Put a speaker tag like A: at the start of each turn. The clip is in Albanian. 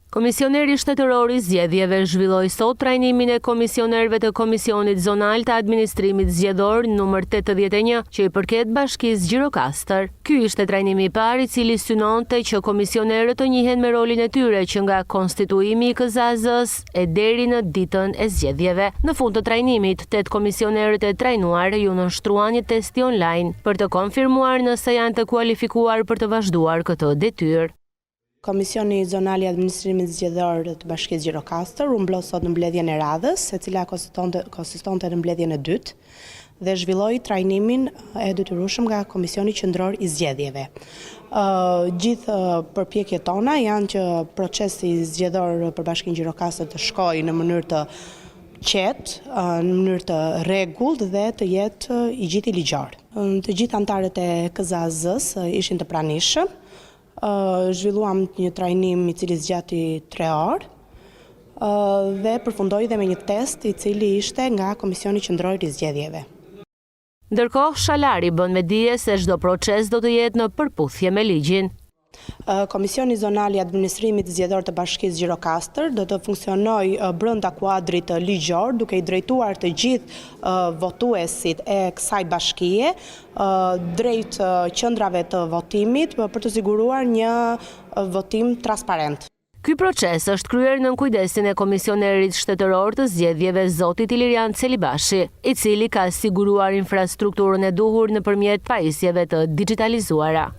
A: Komisioneri shtetëror i zgjedhjeve zhvilloi sot trajnimin e komisionerëve të Komisionit Zonal të Administrimit Zgjedhor numër 81, që i përket Bashkisë Gjirokastër. Ky ishte trajnimi i parë i cili synonte që komisionerët të njihen me rolin e tyre që nga konstituimi i KZAZ-s e deri në ditën e zgjedhjeve. Në fund të trajnimit, 8 komisionerët e trajnuar ju nënshtruan një testi online për të konfirmuar nëse janë të kualifikuar për të vazhduar këtë detyrë.
B: Komisioni Zonal i Administrimit Zgjedhor të Bashkisë Gjirokastër u mblos sot në mbledhjen e radhës, e cila konsistonte në mbledhjen e dytë dhe zhvilloi trajnimin e detyrueshëm nga Komisioni Qendror i Zgjedhjeve. Gjithë përpjekjet tona janë që procesi zgjedhor për Bashkinë Gjirokastër të shkojë në mënyrë të qetë, në mënyrë të rregullt dhe të jetë i gjithë i ligjor. Të gjithë anëtarët e KZAZ-s ishin të pranishëm. Zhvilluam një trajnim i cili zgjati 3 orë dhe përfundoi dhe me një test i cili ishte nga Komisioni Qendror i Zgjedhjeve.
A: Ndërkohë, Shalari bën me dije se çdo proces do të jetë në përputhje me ligjin.
B: Komisioni Zonal i Administrimit Zgjedhor të Bashkisë Gjirokastër do të funksionojë brenda kuadrit ligjor, duke i drejtuar të gjithë votuesit e kësaj bashkie drejt qendrave të votimit për të siguruar një votim transparent.
A: Ky proces është kryer nën kujdesin e komisionerit shtetëror të zgjedhjeve Zotit Ilirian Celibashi, i cili ka siguruar infrastrukturën e duhur nëpërmjet pajisjeve të digitalizuara.